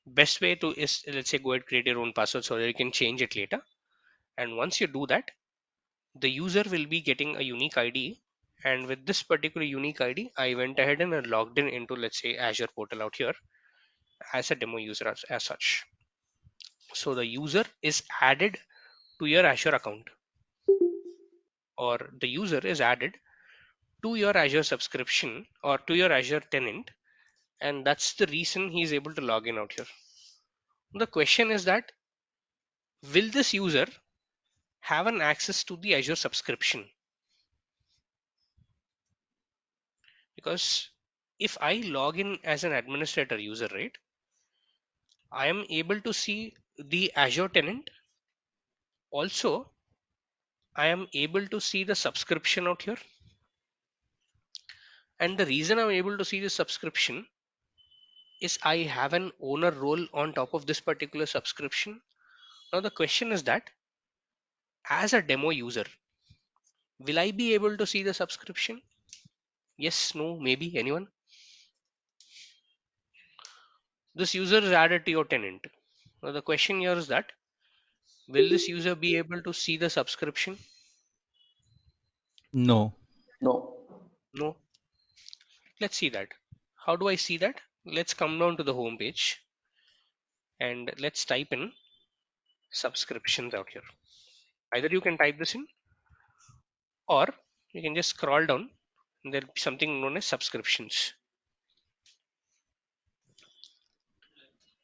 Best way to is, let's say, go ahead create your own password so that you can change it later. And once you do that, the user will be getting a unique ID. And with this particular unique ID, I went ahead and I logged in into, let's say, Azure portal out here as a demo user as such. So the user is added to your Azure account, or the user is added to your Azure subscription or to your Azure tenant, and that's the reason he's able to log in out here. The question is that, will this user have an access to the Azure subscription? Because if I log in as an administrator user, right, I am able to see the Azure tenant. Also, I am able to see the subscription out here. And the reason I'm able to see the subscription is I have an owner role on top of this particular subscription. Now the question is that, as a demo user, will I be able to see the subscription? Yes, no, maybe, anyone? This user is added to your tenant. Now the question here is that, will this user be able to see the subscription? No. No. No. Let's see that. How do I see that? Let's come down to the home page and let's type in subscriptions out here. Either you can type this in, or you can just scroll down and there'll be something known as subscriptions.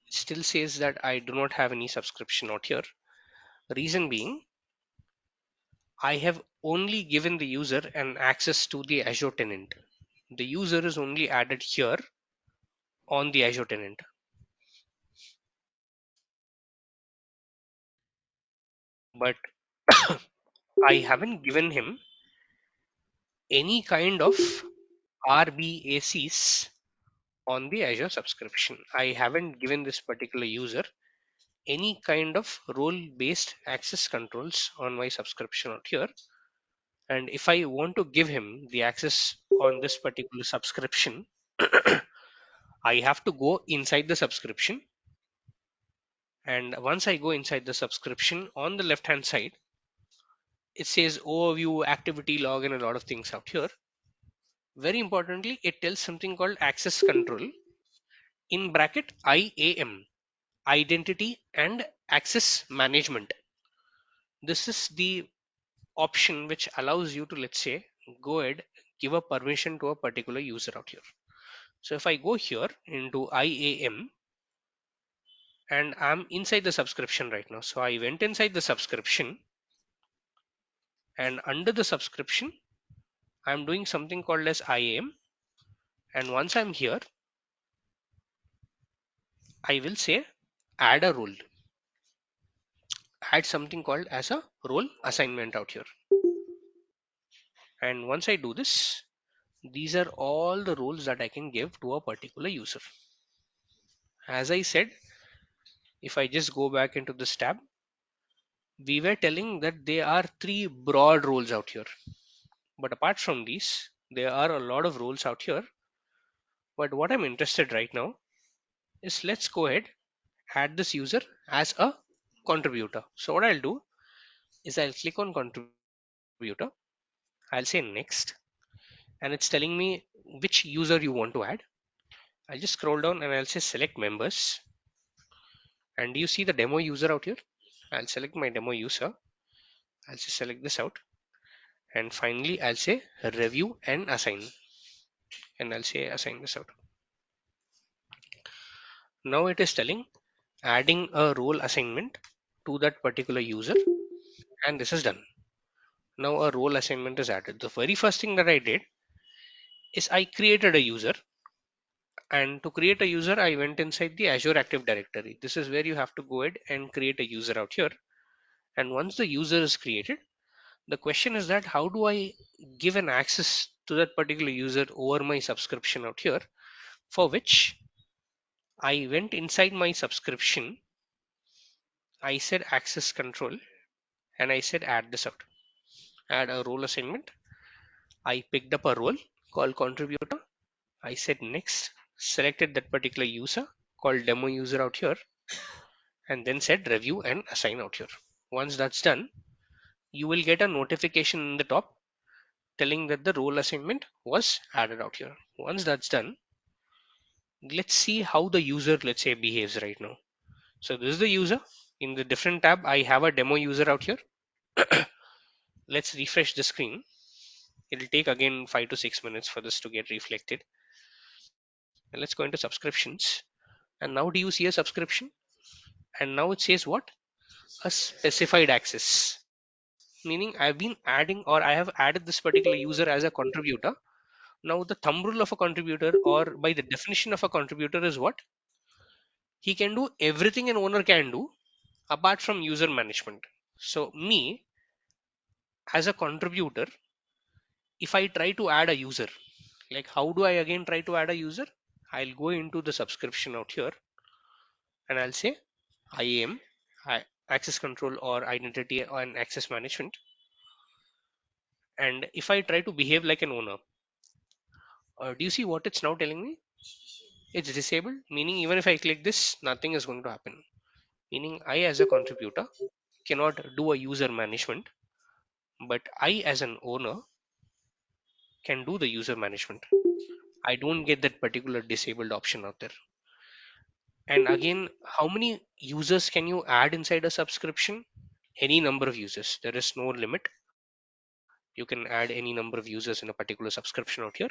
It still says that I do not have any subscription out here. Reason being, I have only given the user an access to the Azure tenant. the user is only added here on the Azure tenant. But I haven't given him any kind of RBACs on the Azure subscription. I haven't given this particular user any kind of role based access controls on my subscription out here. And if I want to give him the access on this particular subscription, I have to go inside the subscription. And once I go inside the subscription, on the left hand side, it says overview, activity log, and a lot of things out here. Very importantly, it tells something called access control in bracket IAM, identity and access management. This is the option which allows you to, let's say, go ahead, give a permission to a particular user out here. So if I go here into IAM and I'm inside the subscription right now. So I went inside the subscription, and under the subscription, I'm doing something called as IAM. And once I'm here, I will say add a role, add something called as a role assignment out here. And once I do this, these are all the roles that I can give to a particular user. As I said, if I just go back into this tab, we were telling that there are three broad roles out here. But apart from these, there are a lot of roles out here. But what I'm interested right now is, let's go ahead, add this user as a contributor. So what I'll do is I'll click on contributor. I'll say next, and it's telling me which user you want to add. I'll just scroll down and I'll say select members. And do you see the demo user out here? I'll select my demo user. I'll just select this out. And finally, I'll say review and assign. And I'll say assign this out. Now it is telling adding a role assignment to that particular user. And this is done. Now a role assignment is added. The very first thing that I did is I created a user. And to create a user, I went inside the Azure Active Directory. This is where you have to go ahead and create a user out here. And once the user is created, the question is that how do I give an access to that particular user over my subscription out here, for which I went inside my subscription. I said access control and I said add this out, add a role assignment. I picked up a role called contributor. I said next, selected that particular user called demo user out here, and then said review and assign out here. Once that's done, you will get a notification in the top telling that the role assignment was added out here. Once that's done, let's see how the user, let's say, behaves right now. So this is the user. In the different tab, I have a demo user out here. Let's refresh the screen. It'll take again 5 to 6 minutes for this to get reflected. And let's go into subscriptions. And now do you see a subscription? And now it says what? A specified access. Meaning I've been adding, or I have added this particular user as a contributor. Now the thumb rule of a contributor, or by the definition of a contributor, is what? He can do everything an owner can do apart from user management. So me as a contributor, if I try to add a user, like how do I again try to add a user? I'll go into the subscription out here and I'll say IAM, access control or identity and access management. And if I try to behave like an owner, do you see what it's now telling me? It's disabled, meaning even if I click this, nothing is going to happen. Meaning I as a contributor cannot do a user management, but I as an owner can do the user management. I don't get that particular disabled option out there. And again, how many users can you add inside a subscription? Any number of users. There is no limit. You can add any number of users in a particular subscription out here.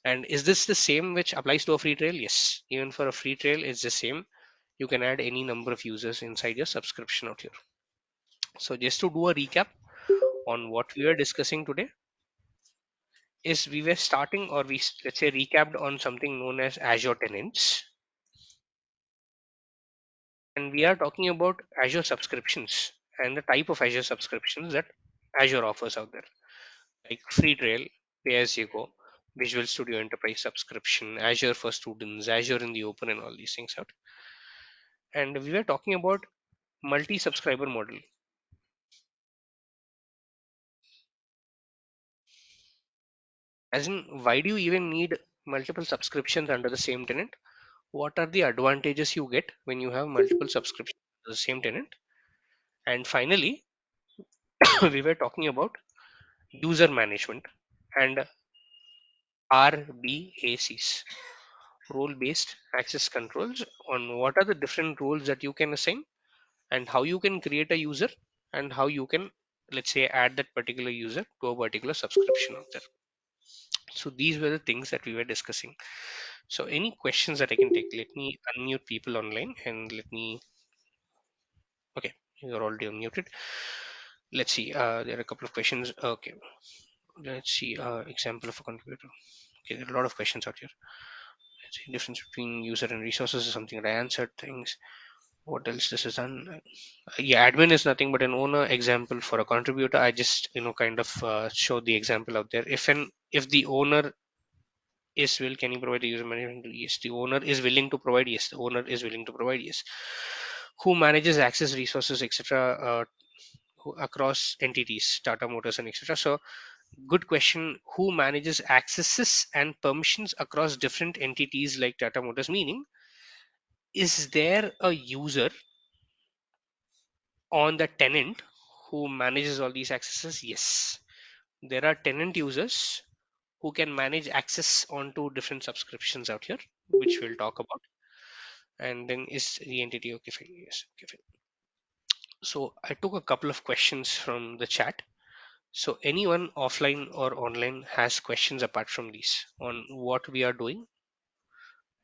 And is this the same which applies to a free trial? Yes. Even for a free trial, it's the same. You can add any number of users inside your subscription out here. So just to do a recap on what we are discussing today, is we were starting, or let's say recapped on something known as Azure tenants, and we are talking about Azure subscriptions and the type of Azure subscriptions that Azure offers out there, like free trial, pay as you go, Visual Studio Enterprise subscription, Azure for students, Azure in the open, and all these things out. And we were talking about multi-subscriber model. As in, why do you even need multiple subscriptions under the same tenant? What are the advantages you get when you have multiple subscriptions under the same tenant? And finally, we were talking about user management and RBACs, role based access controls, on what are the different roles that you can assign and how you can create a user and how you can, let's say, add that particular user to a particular subscription out there. So these were the things that we were discussing. So any questions that I can take? Let me unmute people online and let me. Okay, you're already unmuted. Let's see. There are a couple of questions. Okay, let's see. Example of a contributor. Okay, there are a lot of questions out here. Let's see. Difference between user and resources is something that I answered. Things. What else this is done? Yeah, admin is nothing but an owner. Example for a contributor. I just kind of showed the example out there. If the owner is will, can you provide the user management? Yes. The owner is willing to provide. Yes. The owner is willing to provide. Yes. Who manages access resources, etc. Across entities, Tata Motors and etc. So good question. Who manages accesses and permissions across different entities like Tata Motors? Meaning, is there a user on the tenant who manages all these accesses? Yes. There are tenant users who can manage access onto different subscriptions out here, which we'll talk about. And then is the entity okay? Fine. Yes. Okay. Fine. So I took a couple of questions from the chat. So anyone offline or online has questions apart from these on what we are doing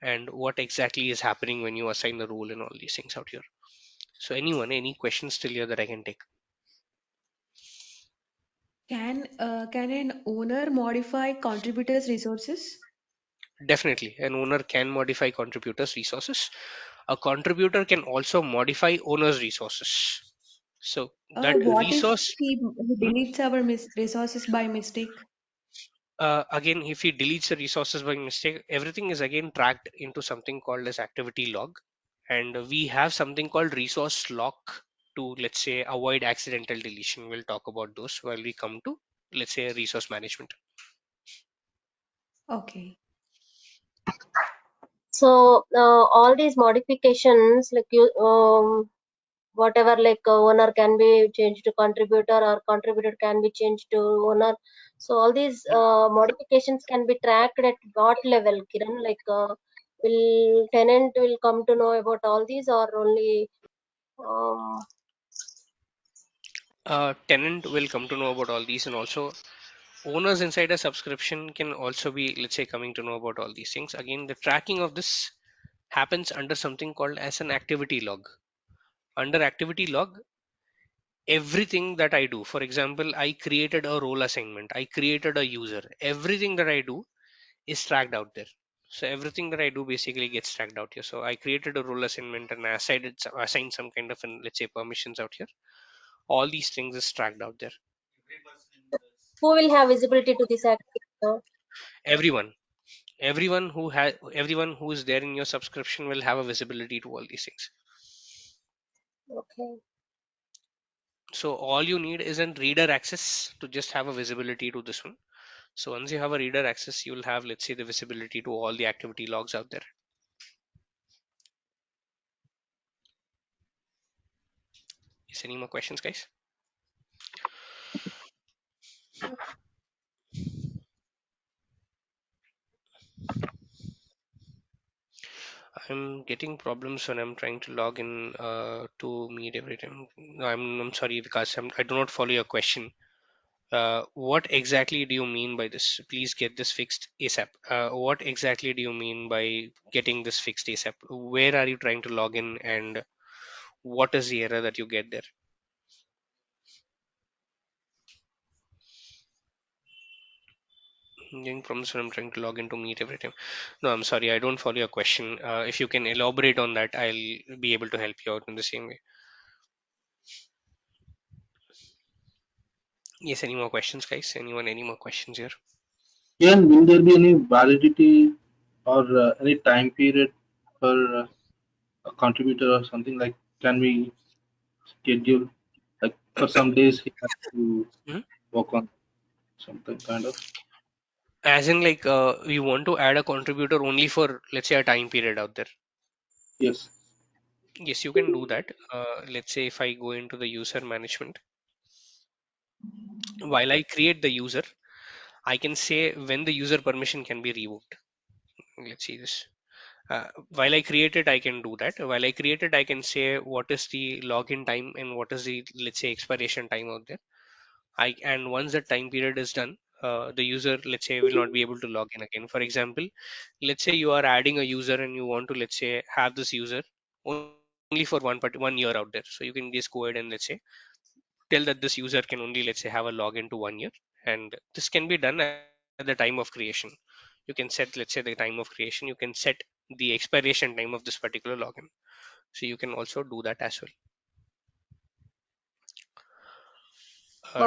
and what exactly is happening when you assign the role and all these things out here. So anyone, any questions still here that I can take? Can an owner modify contributors' resources? Definitely, an owner can modify contributors' resources. A contributor can also modify owner's resources. So that What if resource, he hmm, deletes our resources by mistake? again, if he deletes the resources by mistake, everything is again tracked into something called as activity log, and we have something called resource lock to, let's say, avoid accidental deletion. We'll talk about those while we come to, let's say, resource management. Okay. So all these modifications, like you, whatever, like owner can be changed to contributor or contributor can be changed to owner. So all these modifications can be tracked at what level, Kiran? Like, will tenant will come to know about all these, or only um, Tenant will come to know about all these, and also owners inside a subscription can also be, let's say, coming to know about all these things. Again, the tracking of this happens under something called as an activity log. Under activity log, everything that I do, for example, I created a role assignment, I created a user, everything that I do is tracked out there. So everything that I do basically gets tracked out here. So I created a role assignment and I assigned some kind of an, let's say, permissions out here. All these things is tracked out there. who will have visibility to this activity? Everyone, everyone who is there in your subscription will have a visibility to all these things. Okay. So all you need is a reader access to just have a visibility to this one. So once you have a reader access, you will have, let's say, the visibility to all the activity logs out there. Is any more questions, guys? I'm getting problems when I'm trying to log in to Meet every time. No, I'm sorry, because I do not follow your question. What exactly do you mean by this? Please get this fixed ASAP. What exactly do you mean by getting this fixed ASAP? Where are you trying to log in, and what is the error that you get there? Getting problems when I'm trying to log into Meet every time. No, I'm sorry, I don't follow your question. If you can elaborate on that, I'll be able to help you out in the same way. Yes, any more questions, guys? Anyone, any more questions here? Yeah, and will there be any validity or any time period for a contributor or something like? Can we schedule like for some days he has to Hmm? work on something kind of? As in, like, we want to add a contributor only for, let's say, a time period out there. Yes. Yes, you can do that. Let's say if I go into the user management, while I create the user, I can say when the user permission can be revoked. Let's see this. While I create it, I can do that. While I create it, I can say what is the login time and what is the, let's say, expiration time out there. And once the time period is done, the user, let's say, will not be able to log in again. For example, let's say you are adding a user and you want to, let's say, have this user only for 1 year out there. So you can just go ahead and, let's say, tell that this user can only, let's say, have a login to 1 year, and this can be done at the time of creation. You can set, let's say, the time of creation. You can set the expiration time of this particular login. So you can also do that as well.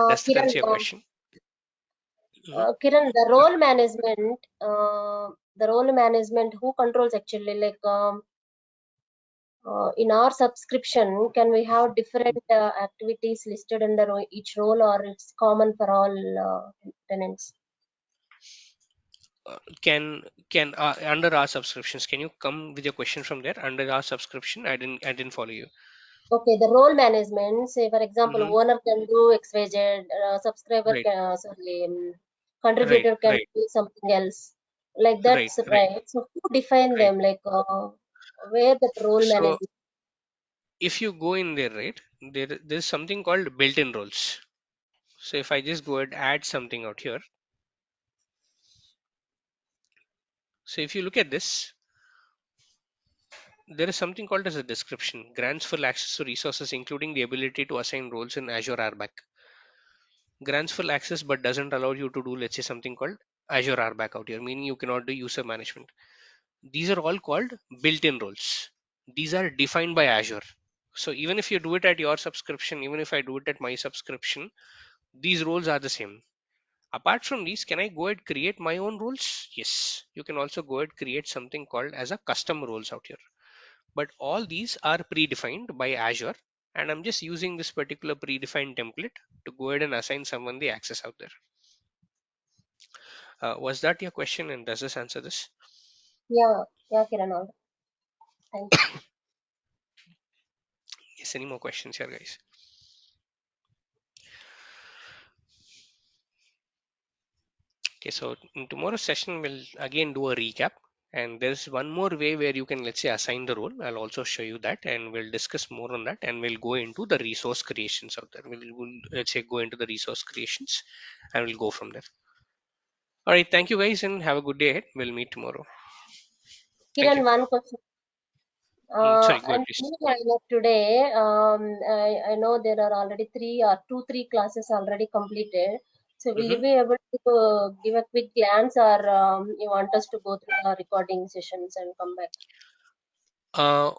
Does that Kiran, answer your question? Mhm. Kiran, the role management, who controls actually? Like in our subscription, can we have different activities listed under each role, or it's common for all tenants? Can under our subscriptions, can you come with your question from there? Under our subscription, I didn't follow you. Okay, the role management, say for example, Hmm. owner can do XYZ, subscriber Right, can, right, contributor can right, do something else. Like that's right, right. So who define right. them? Like where that role So management? if you go in there, right, there's something called built-in roles. So if I just go ahead add something out here, so if you look at this, there is something called as a description. Grants full access to resources, including the ability to assign roles in Azure RBAC. Grants full access, but doesn't allow you to do, let's say, something called Azure RBAC out here, meaning you cannot do user management. These are all called built-in roles. These are defined by Azure. So even if you do it at your subscription, even if I do it at my subscription, these roles are the same. Apart from these, can I go ahead create my own roles? Yes, you can also go ahead create something called as a custom roles out here. But all these are predefined by Azure, and I'm just using this particular predefined template to go ahead and assign someone the access out there. Was that your question, and does this answer this? Yeah, yeah, Kiran. All right. Thank you. Yes, any more questions here, guys? Okay, so in tomorrow's session, we'll again do a recap. And there's one more way where you can, let's say, assign the role. I'll also show you that, and we'll discuss more on that. And we'll go into the resource creations out there. We'll let's say, go into the resource creations, and we'll go from there. All right, thank you guys, and have a good day ahead. We'll meet tomorrow. Thank you. Kiran, one question. Sorry, go ahead, And please. new lineup today, I know there are already three classes already completed. So will you Mhm. be able to give a quick glance, or you want us to go through the recording sessions and come back?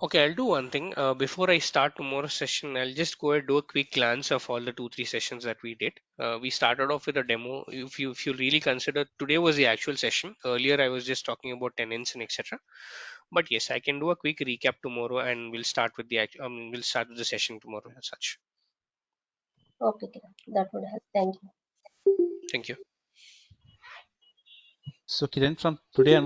Okay, I'll do one thing. Before I start tomorrow's session, I'll just go and do a quick glance of all the 2 3 sessions that we did. We started off with a demo. If you really consider today was the actual session. Earlier, I was just talking about tenants and etc. But yes, I can do a quick recap tomorrow, and we'll start with we'll start with the session tomorrow as such. Okay, Kiran, that would help. Thank you. Thank you. So Kiran, from today onwards,